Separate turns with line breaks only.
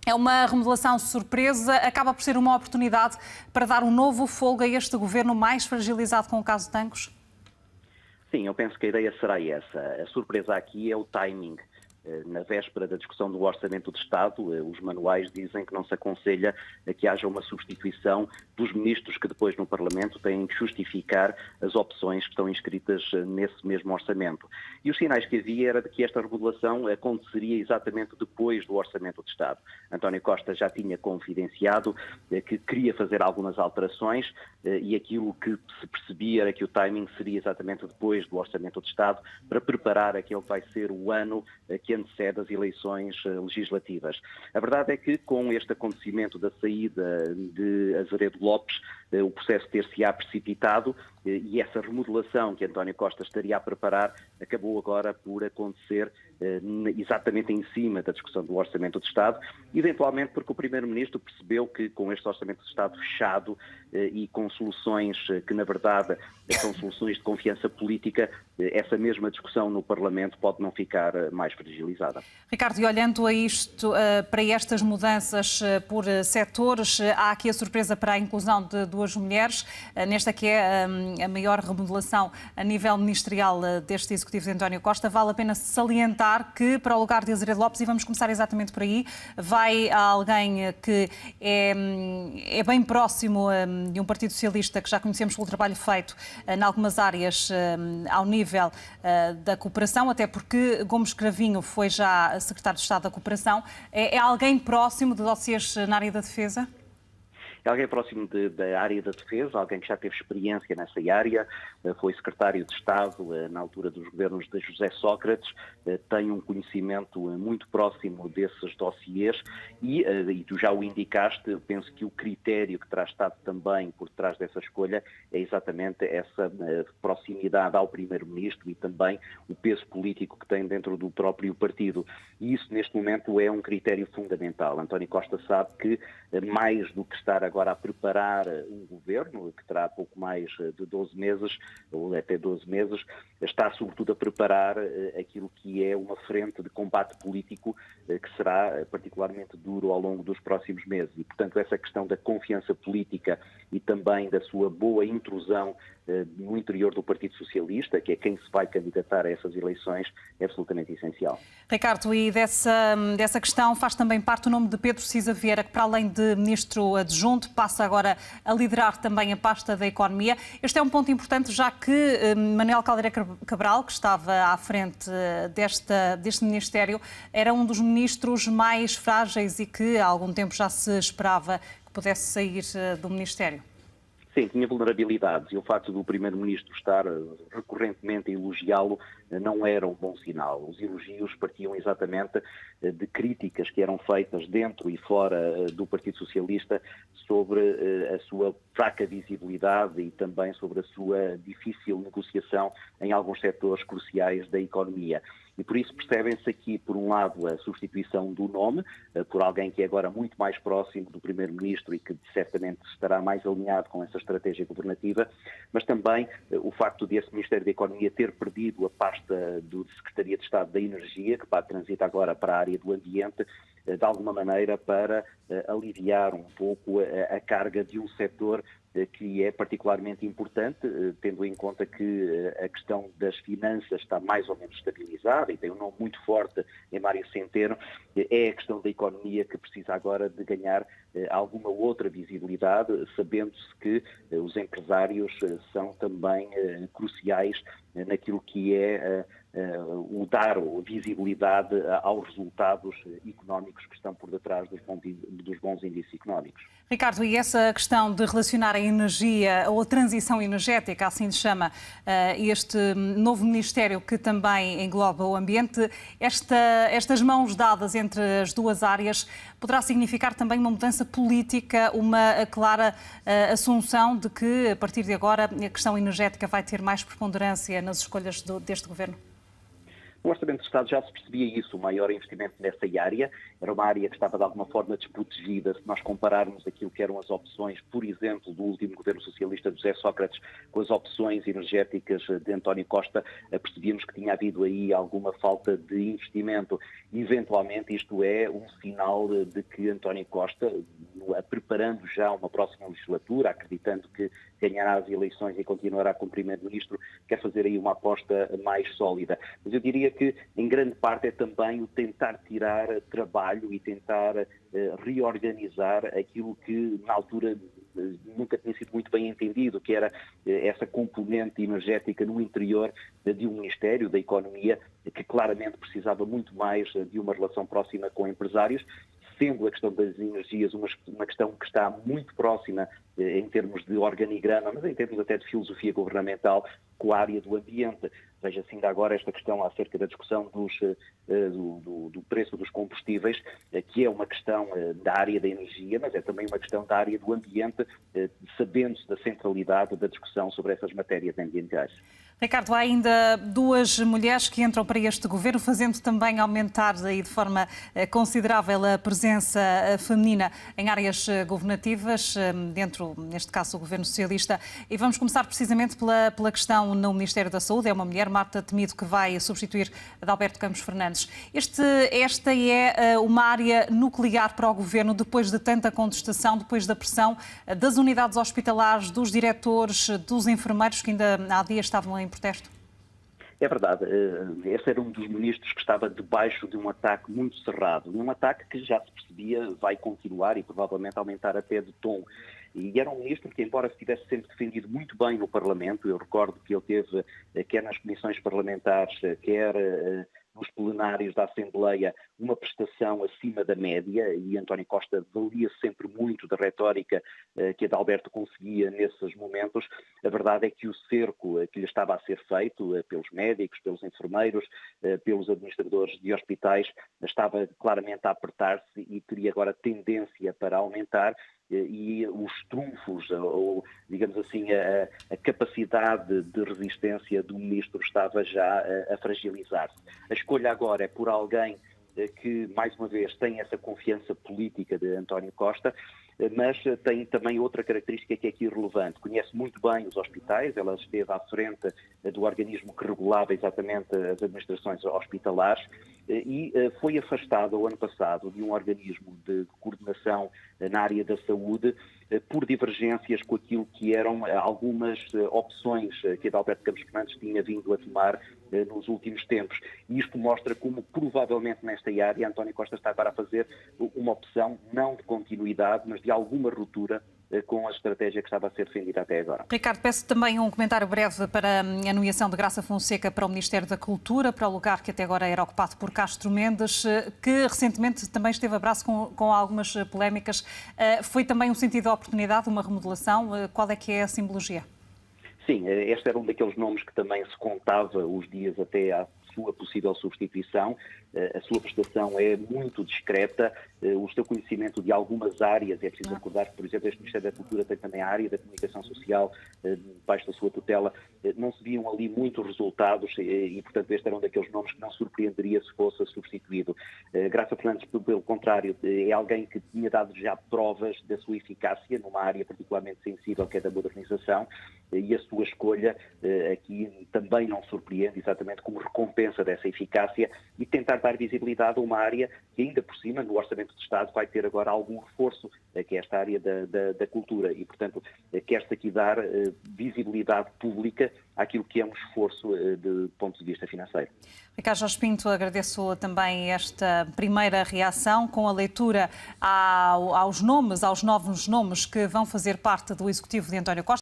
É uma remodelação surpresa, acaba por ser uma oportunidade para dar um novo fôlego a este governo mais fragilizado com o caso Tancos?
Sim, eu penso que a ideia será essa. A surpresa aqui é o timing. Na véspera da discussão do Orçamento de Estado, os manuais dizem que não se aconselha que haja uma substituição dos ministros que depois no Parlamento têm de justificar as opções que estão inscritas nesse mesmo orçamento. E os sinais que havia era de que esta remodelação aconteceria exatamente depois do Orçamento de Estado. António Costa já tinha confidenciado que queria fazer algumas alterações e aquilo que se percebia era que o timing seria exatamente depois do Orçamento de Estado para preparar aquele que vai ser o ano que antecede as eleições legislativas. A verdade é que com este acontecimento da saída de Azeredo Lopes, o processo ter-se-á precipitado e essa remodelação que António Costa estaria a preparar acabou agora por acontecer exatamente em cima da discussão do Orçamento de Estado, eventualmente porque o Primeiro-Ministro percebeu que com este Orçamento de Estado fechado e com soluções que na verdade são soluções de confiança política, essa mesma discussão no Parlamento pode não ficar mais fragilizada.
Ricardo, e olhando a isto, para estas mudanças por setores, há aqui a surpresa para a inclusão de duas mulheres, nesta que é a maior remodelação a nível ministerial deste Executivo de António Costa. Vale a pena salientar que para o lugar de Azeredo Lopes, e vamos começar exatamente por aí, vai alguém que é bem próximo de um Partido Socialista que já conhecemos pelo trabalho feito em algumas áreas ao nível da cooperação, até porque Gomes Cravinho foi já secretário de Estado da Cooperação. É alguém próximo de dossiês na área da defesa?
É alguém próximo da área da defesa, alguém que já teve experiência nessa área, foi secretário de Estado na altura dos governos de José Sócrates, tem um conhecimento muito próximo desses dossiês e tu já o indicaste, penso que o critério que terá estado também por trás dessa escolha é exatamente essa proximidade ao Primeiro-Ministro e também o peso político que tem dentro do próprio partido. E isso, neste momento, é um critério fundamental. António Costa sabe que, mais do que estar agora a preparar um governo, que terá pouco mais de 12 meses, ou até 12 meses, está sobretudo a preparar aquilo que é uma frente de combate político que será particularmente duro ao longo dos próximos meses. E, portanto, essa questão da confiança política e também da sua boa intrusão no interior do Partido Socialista, que é quem se vai candidatar a essas eleições, é absolutamente essencial.
Ricardo, e dessa questão faz também parte o nome de Pedro Cisa Vieira, que para além de ministro adjunto, passa agora a liderar também a pasta da Economia. Este é um ponto importante, já que Manuel Caldeira Cabral, que estava à frente deste Ministério, era um dos ministros mais frágeis e que há algum tempo já se esperava que pudesse sair do Ministério.
Sim, tinha vulnerabilidades e o facto do Primeiro-Ministro estar recorrentemente a elogiá-lo não era um bom sinal. Os elogios partiam exatamente de críticas que eram feitas dentro e fora do Partido Socialista sobre a sua fraca visibilidade e também sobre a sua difícil negociação em alguns setores cruciais da economia. E por isso percebem-se aqui, por um lado, a substituição do nome, por alguém que é agora muito mais próximo do Primeiro-Ministro e que certamente estará mais alinhado com essa estratégia governativa, mas também o facto de esse Ministério da Economia ter perdido a pasta do Secretaria de Estado da Energia, que transita agora para a área do ambiente, de alguma maneira para aliviar um pouco a carga de um setor que é particularmente importante, tendo em conta que a questão das finanças está mais ou menos estabilizada e tem um nome muito forte em Mário Centeno, é a questão da economia que precisa agora de ganhar alguma outra visibilidade, sabendo-se que os empresários são também cruciais naquilo que é o dar visibilidade aos resultados económicos que estão por detrás dos bons índices económicos.
Ricardo, e essa questão de relacionar a energia ou a transição energética, assim se chama, este novo Ministério que também engloba o ambiente, estas mãos dadas entre as duas áreas poderá significar também uma mudança política, uma clara assunção de que, a partir de agora, a questão energética vai ter mais preponderância nas escolhas deste governo?
No Orçamento de Estado já se percebia isso, o maior investimento nessa área. Era uma área que estava de alguma forma desprotegida, se nós compararmos aquilo que eram as opções, por exemplo, do último governo socialista de José Sócrates com as opções energéticas de António Costa, percebíamos que tinha havido aí alguma falta de investimento. Eventualmente isto é um sinal de que António Costa, preparando já uma próxima legislatura, acreditando que ganhará as eleições e continuará como Primeiro-Ministro, quer fazer aí uma aposta mais sólida. Mas eu diria que, em grande parte, é também o tentar tirar trabalho e tentar reorganizar aquilo que, na altura, nunca tinha sido muito bem entendido, que era essa componente energética no interior de um Ministério da Economia, que claramente precisava muito mais de uma relação próxima com empresários, sendo a questão das energias uma questão que está muito próxima em termos de organigrama, mas em termos até de filosofia governamental, com a área do ambiente. Veja-se ainda agora esta questão acerca da discussão do preço dos combustíveis, que é uma questão da área da energia, mas é também uma questão da área do ambiente, sabendo-se da centralidade da discussão sobre essas matérias ambientais.
Ricardo, há ainda duas mulheres que entram para este governo, fazendo também aumentar aí de forma considerável a presença feminina em áreas governativas, dentro, neste caso, o governo socialista. E vamos começar precisamente pela questão no Ministério da Saúde. É uma mulher, Marta Temido, que vai substituir Adalberto Campos Fernandes. Esta é uma área nuclear para o governo, depois de tanta contestação, depois da pressão das unidades hospitalares, dos diretores, dos enfermeiros, que ainda há dias estavam em protesto?
É verdade. Esse era um dos ministros que estava debaixo de um ataque muito cerrado. Um ataque que já se percebia vai continuar e provavelmente aumentar até de tom. E era um ministro que, embora se tivesse sempre defendido muito bem no Parlamento, eu recordo que ele teve, quer nas comissões parlamentares, quer nos plenários da Assembleia, uma prestação acima da média, e António Costa valia sempre muito da retórica que Adalberto conseguia nesses momentos. A verdade é que o cerco que lhe estava a ser feito pelos médicos, pelos enfermeiros, pelos administradores de hospitais, estava claramente a apertar-se e teria agora tendência para aumentar, e os trunfos, ou digamos assim, a capacidade de resistência do ministro estava já a fragilizar-se. A escolha agora é por alguém que, mais uma vez, tem essa confiança política de António Costa, mas tem também outra característica que é aqui relevante. Conhece muito bem os hospitais, ela esteve à frente do organismo que regulava exatamente as administrações hospitalares e foi afastada o ano passado de um organismo de coordenação na área da saúde por divergências com aquilo que eram algumas opções que Adalberto Campos Fernandes tinha vindo a tomar nos últimos tempos. E isto mostra como, provavelmente, nesta área, António Costa está agora a fazer uma opção não de continuidade, mas de alguma ruptura com a estratégia que estava a ser defendida até agora.
Ricardo, peço também um comentário breve para a nomeação de Graça Fonseca para o Ministério da Cultura, para o lugar que até agora era ocupado por Castro Mendes, que recentemente também esteve a braço com algumas polémicas. Foi também um sentido de oportunidade, uma remodelação? Qual é que é a simbologia?
Sim, este era um daqueles nomes que também se contava os dias até à sua possível substituição. A sua prestação é muito discreta, o seu conhecimento de algumas áreas, é preciso recordar que, por exemplo, este Ministério da Cultura tem também a área da comunicação social debaixo da sua tutela, não se viam ali muitos resultados e, portanto, este era um daqueles nomes que não surpreenderia se fosse substituído. Graça Fernandes, pelo contrário, é alguém que tinha dado já provas da sua eficácia numa área particularmente sensível, que é da modernização, e a sua escolha aqui também não surpreende, exatamente como recompensa dessa eficácia e tentar dar visibilidade a uma área que, ainda por cima, no Orçamento de Estado, vai ter agora algum reforço, que é esta área da cultura. E, portanto, quer-se aqui dar visibilidade pública àquilo que é um esforço de ponto de vista financeiro.
Ricardo Jorge Pinto, agradeço também esta primeira reação com a leitura aos novos nomes que vão fazer parte do Executivo de António Costa.